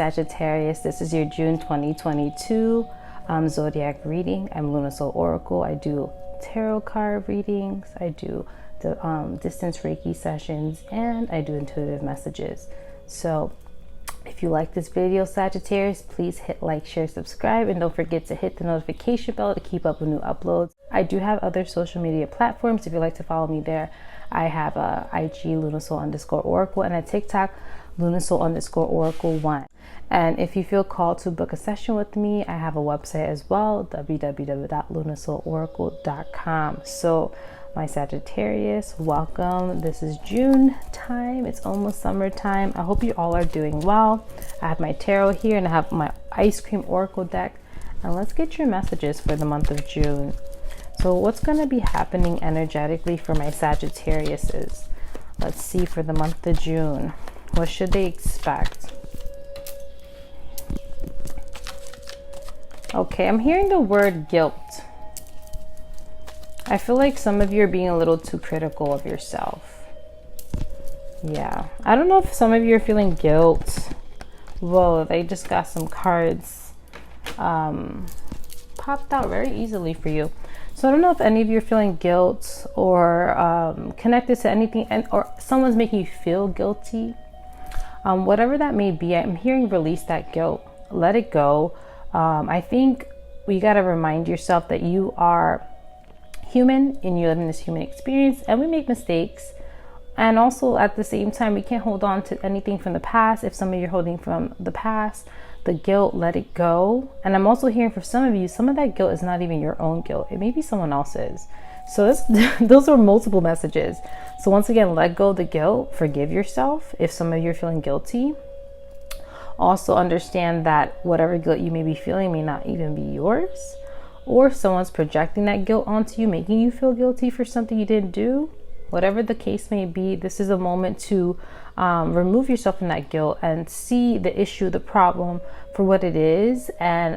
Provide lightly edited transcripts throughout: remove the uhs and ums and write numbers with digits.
Sagittarius. This is your June 2022 zodiac reading. I'm Lunar Soul Oracle. I do tarot card readings. I do the distance Reiki sessions, and I do intuitive messages. So if you like this video, Sagittarius, please hit like, share, subscribe, and don't forget to hit the notification bell to keep up with new uploads. I do have other social media platforms if you'd like to follow me there. I have a IG lunasoul_oracle and a TikTok lunasoul_oracle1. And if you feel called to book a session with me, I have a website as well, www.lunasoulOracle.com. So my Sagittarius, welcome. This is June time. It's almost summertime. I hope you all are doing well. I have my tarot here and I have my ice cream oracle deck. And let's get your messages for the month of June. So what's going to be happening energetically for my Sagittariuses? Let's see for the month of June. What should they expect? Okay, I'm hearing the word guilt. I feel like some of you are being a little too critical of yourself. Yeah, I don't know if some of you are feeling guilt. Whoa, they just got some cards popped out very easily for you. So I don't know if any of you are feeling guilt or connected to anything, or someone's making you feel guilty. Whatever that may be, I'm hearing release that guilt. Let it go. I think we got to remind yourself that you are human and you live in this human experience, and we make mistakes. And also at the same time, we can't hold on to anything from the past. If some of you are holding from the past, the guilt, let it go. And I'm also hearing for some of you, some of that guilt is not even your own guilt. It may be someone else's. So those are multiple messages. So once again, let go of the guilt. Forgive yourself if some of you are feeling guilty. Also understand that whatever guilt you may be feeling may not even be yours. Or someone's projecting that guilt onto you, making you feel guilty for something you didn't do. Whatever the case may be, this is a moment to remove yourself from that guilt and see the issue, the problem for what it is, and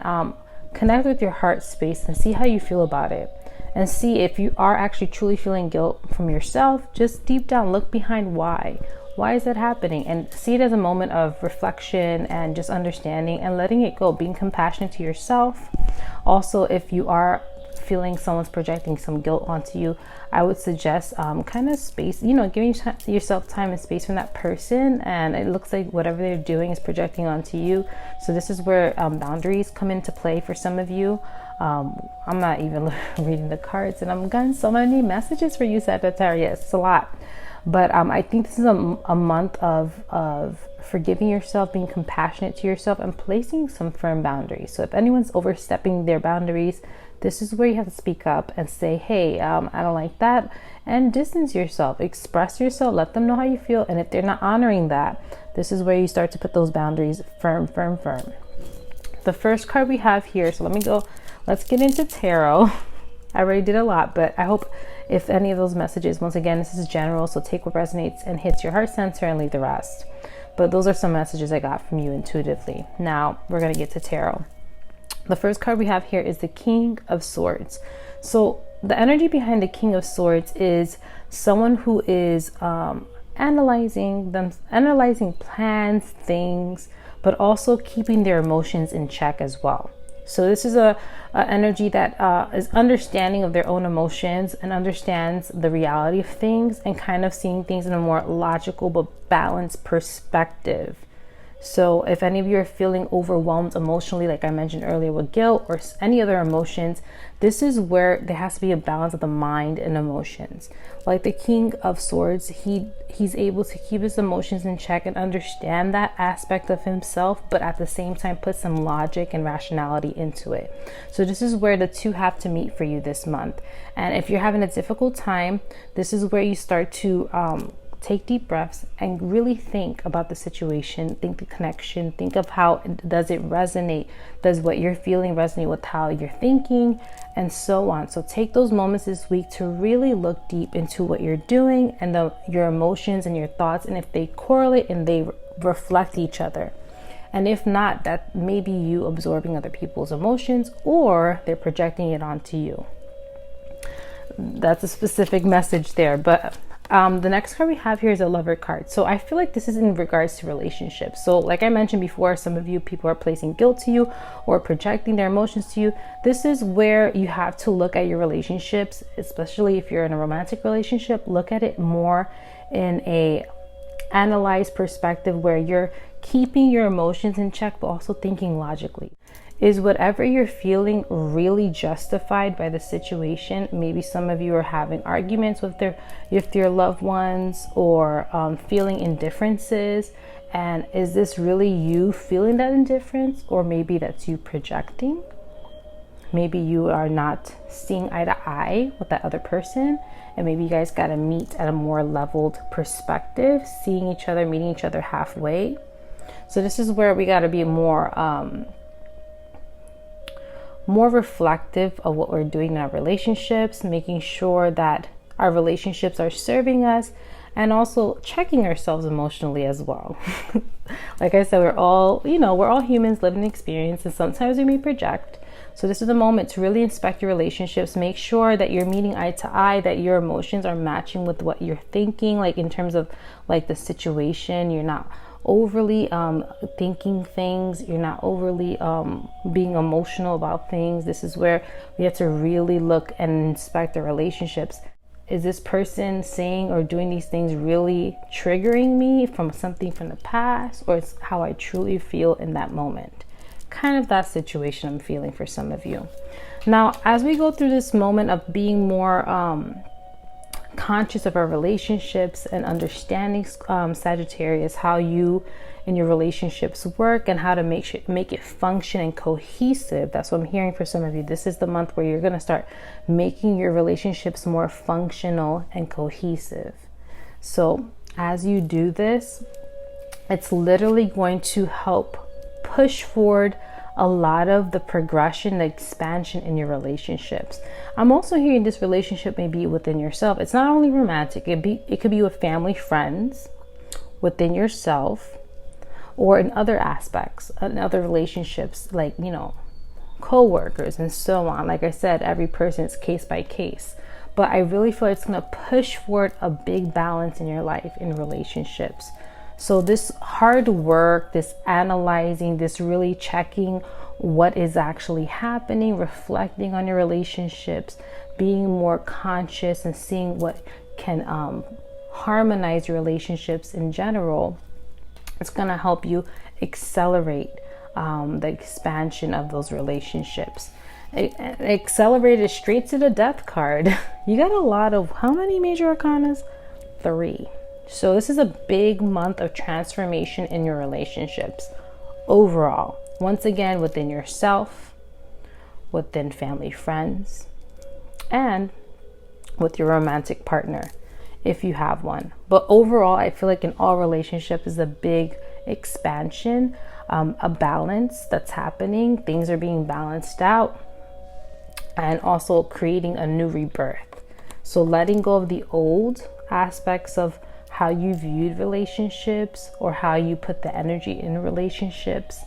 connect with your heart space and see how you feel about it. And see if you are actually truly feeling guilt from yourself. Just deep down, look behind why. Why is that happening? And see it as a moment of reflection and just understanding and letting it go, being compassionate to yourself. Also, if you are feeling someone's projecting some guilt onto you, I would suggest kind of space, giving yourself time and space from that person. And it looks like whatever they're doing is projecting onto you. So this is where boundaries come into play for some of you. I'm not even reading the cards, and I'm getting so many messages for you, Sagittarius. It's a lot. But I think this is a month of forgiving yourself, being compassionate to yourself, and placing some firm boundaries. So if anyone's overstepping their boundaries, this is where you have to speak up and say, hey, I don't like that, and distance yourself, express yourself, let them know how you feel. And if they're not honoring that, this is where you start to put those boundaries firm. The first card we have here, so let's get into tarot. I already did a lot, but I hope if any of those messages, once again, this is general, so take what resonates and hits your heart center and leave the rest. But those are some messages I got from you intuitively. Now we're going to get to tarot. The first card we have here is the King of Swords. So the energy behind the King of Swords is someone who is analyzing plans, things, but also keeping their emotions in check as well. So this is a energy that is understanding of their own emotions and understands the reality of things and kind of seeing things in a more logical but balanced perspective. So if any of you are feeling overwhelmed emotionally, like I mentioned earlier with guilt or any other emotions, this is where there has to be a balance of the mind and emotions. Like the King of Swords, he's able to keep his emotions in check and understand that aspect of himself, but at the same time put some logic and rationality into it. So this is where the two have to meet for you this month. And if you're having a difficult time, this is where you start to take deep breaths and really think about the situation, think the connection, think of how does it resonate, does what you're feeling resonate with how you're thinking, and so on. So take those moments this week to really look deep into what you're doing and your emotions and your thoughts, and if they correlate and they reflect each other. And if not, that may be you absorbing other people's emotions or they're projecting it onto you. That's a specific message there, but The next card we have here is a Lover card. So I feel like this is in regards to relationships. So like I mentioned before, some of you people are placing guilt to you or projecting their emotions to you. This is where you have to look at your relationships, especially if you're in a romantic relationship. Look at it more in a analyzed perspective where you're keeping your emotions in check, but also thinking logically. Is whatever you're feeling really justified by the situation? Maybe some of you are having arguments with your loved ones, or feeling indifferences. And is this really you feeling that indifference? Or maybe that's you projecting. Maybe you are not seeing eye to eye with that other person. And maybe you guys got to meet at a more leveled perspective, seeing each other, meeting each other halfway. So this is where we got to be more reflective of what we're doing in our relationships, making sure that our relationships are serving us, and also checking ourselves emotionally as well. Like I said, we're all humans living an experience, and sometimes we may project. So this is the moment to really inspect your relationships. Make sure that you're meeting eye to eye, that your emotions are matching with what you're thinking, like in terms of like the situation. You're not overly thinking things, you're not overly being emotional about things. This is where we have to really look and inspect the relationships. Is this person saying or doing these things really triggering me from something from the past, or it's how I truly feel in that moment? Kind of that situation I'm feeling for some of you. Now, as we go through this moment of being more conscious of our relationships and understanding, Sagittarius, how you and your relationships work and how to make it function and cohesive. That's what I'm hearing for some of you. This is the month where you're going to start making your relationships more functional and cohesive. So as you do this, it's literally going to help push forward a lot of the progression, the expansion in your relationships. I'm also hearing this relationship may be within yourself. It's not only romantic, it could be with family, friends, within yourself, or in other aspects, in other relationships, like, co-workers and so on. Like I said, every person is case by case. But I really feel it's going to push forward a big balance in your life, in relationships. So this hard work, this analyzing, this really checking what is actually happening, reflecting on your relationships, being more conscious and seeing what can harmonize your relationships in general, it's going to help you accelerate the expansion of those relationships. Accelerated straight to the Death card. You got a lot of, how many major arcanas? 3. So this is a big month of transformation in your relationships overall. Once again, within yourself, within family, friends, and with your romantic partner, if you have one. But overall, I feel like in all relationships is a big expansion, a balance that's happening. Things are being balanced out, and also creating a new rebirth. So letting go of the old aspects of how you viewed relationships or how you put the energy in relationships,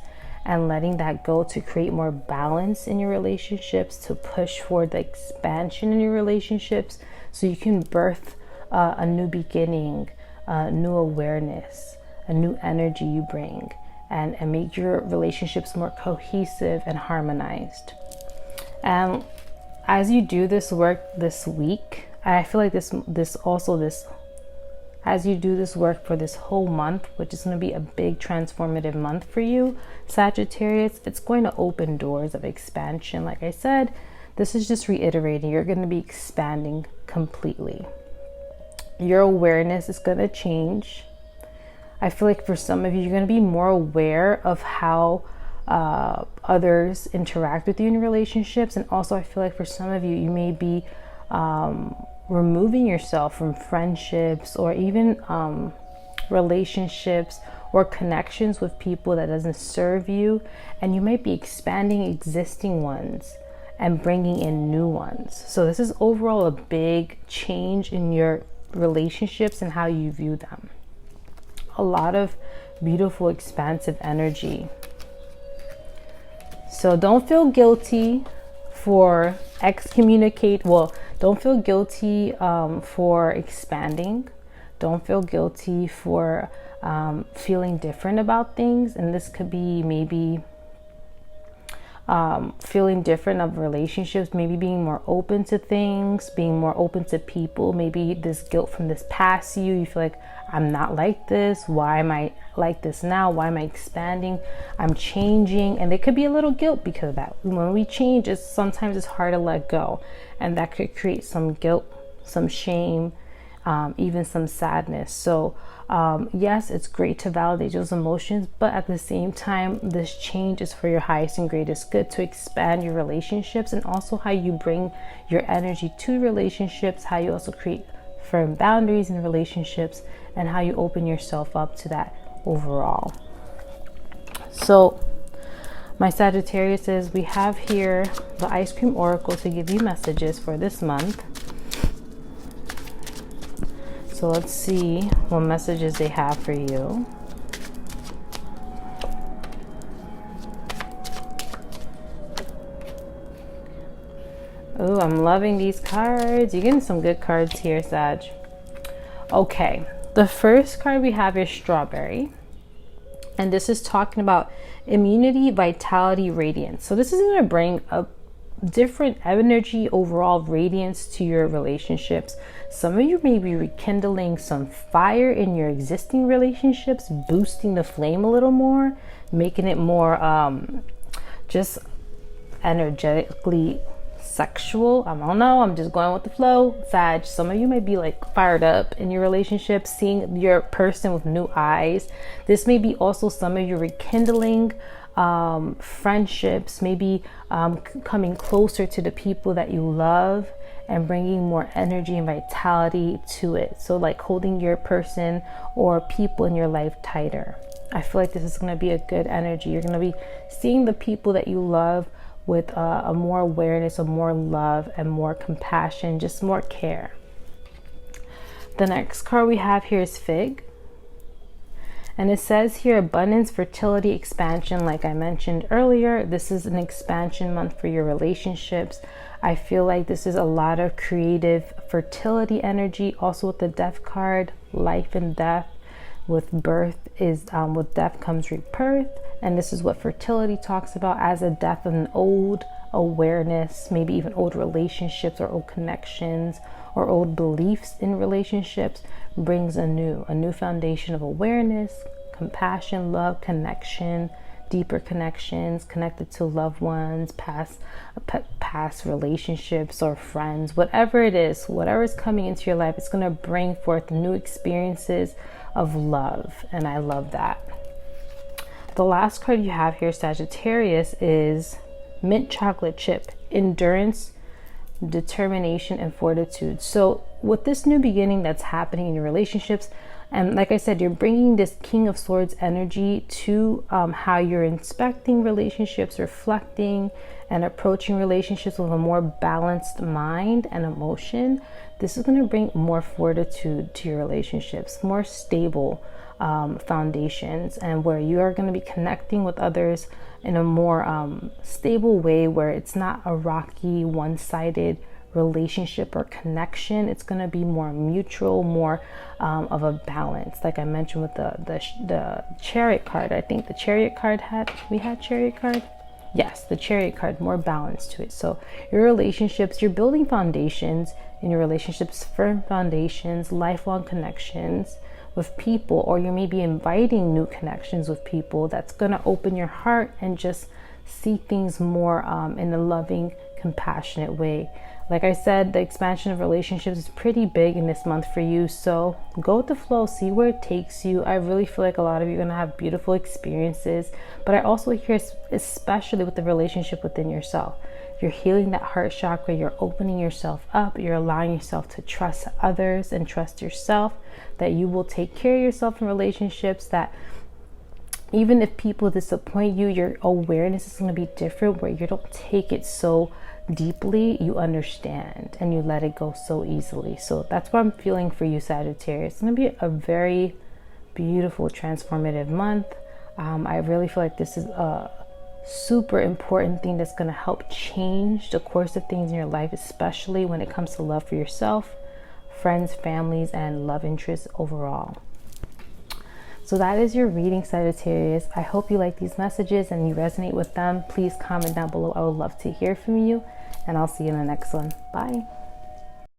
and letting that go to create more balance in your relationships, to push for the expansion in your relationships, so you can birth a new beginning, a new awareness, a new energy you bring, and make your relationships more cohesive and harmonized. And as you do this work this week, I feel like as you do this work for this whole month, which is going to be a big transformative month for you, Sagittarius, it's going to open doors of expansion. Like I said, this is just reiterating, you're going to be expanding completely. Your awareness is going to change. I feel like for some of you, you're going to be more aware of how others interact with you in relationships. And also, I feel like for some of you, you may be removing yourself from friendships or even relationships or connections with people that doesn't serve you, and you might be expanding existing ones and bringing in new ones. So this is overall a big change in your relationships and how you view them. A lot of beautiful, expansive energy. So don't feel guilty for excommunicate. Well, don't feel guilty for expanding. Don't feel guilty for feeling different about things. And this could be maybe feeling different of relationships, maybe being more open to things, being more open to people. Maybe this guilt from this past you feel like, I'm not like this. Why am I like this now? Why am I expanding? I'm changing. And there could be a little guilt because of that. When we change, sometimes it's hard to let go. And that could create some guilt, some shame, even some sadness. So yes, it's great to validate those emotions, but at the same time, this change is for your highest and greatest good, to expand your relationships, and also how you bring your energy to relationships, how you also create firm boundaries in relationships, and how you open yourself up to that overall. So my Sagittarius, we have here the Ice Cream Oracle to give you messages for this month. So let's see what messages they have for you. Oh, I'm loving these cards. You're getting some good cards here, Sag. Okay, the first card we have is Strawberry. And this is talking about immunity, vitality, radiance. So this is going to bring a different energy, overall radiance to your relationships. Some of you may be rekindling some fire in your existing relationships, boosting the flame a little more, making it more just energetically sexual. I don't know, I'm just going with the flow, Sag. Some of you may be like fired up in your relationship, seeing your person with new eyes. This may be also some of you rekindling friendships, maybe coming closer to the people that you love and bringing more energy and vitality to it. So like holding your person or people in your life tighter. I feel like this is going to be a good energy. You're going to be seeing the people that you love with a more awareness, a more love, and more compassion, just more care. The next card we have here is Fig. And it says here abundance, fertility, expansion. Like I mentioned earlier, this is an expansion month for your relationships. I feel like this is a lot of creative fertility energy. Also with the Death card, life and death. With birth is, with death comes rebirth. And this is what fertility talks about, as a death of an old awareness, maybe even old relationships or old connections or old beliefs in relationships, brings a new foundation of awareness, compassion, love, connection, deeper connections, connected to loved ones, past relationships or friends, whatever it is, whatever is coming into your life, it's going to bring forth new experiences of love. And I love that. The last card you have here, Sagittarius, is Mint Chocolate Chip, endurance, determination, and fortitude. So with this new beginning that's happening in your relationships, and like I said, you're bringing this King of Swords energy to how you're inspecting relationships, reflecting and approaching relationships with a more balanced mind and emotion. This is going to bring more fortitude to your relationships, more stable foundations, and where you are going to be connecting with others in a more stable way, where it's not a rocky, one-sided relationship or connection. It's going to be more mutual, more of a balance. Like I mentioned with the Chariot card, I think the Chariot card we had Chariot card. Yes, the Chariot card, more balance to it. So your relationships, you're building foundations in your relationships, firm foundations, lifelong connections with people, or you may be inviting new connections with people that's going to open your heart and just see things more in a loving, compassionate way. Like I said, the expansion of relationships is pretty big in this month for you. So go with the flow, see where it takes you. I really feel like a lot of you are going to have beautiful experiences. But I also hear, especially with the relationship within yourself, you're healing that heart chakra. You're opening yourself up. You're allowing yourself to trust others and trust yourself, that you will take care of yourself in relationships, that even if people disappoint you, your awareness is going to be different, where you don't take it so deeply, you understand and you let it go so easily. So that's what I'm feeling for you, Sagittarius. It's going to be a very beautiful, transformative month. I really feel like this is super important thing that's going to help change the course of things in your life, especially when it comes to love for yourself, friends, families, and love interests overall. So that is your reading, Sagittarius. I hope you like these messages and you resonate with them. Please comment down below. I would love to hear from you, and I'll see you in the next one. Bye.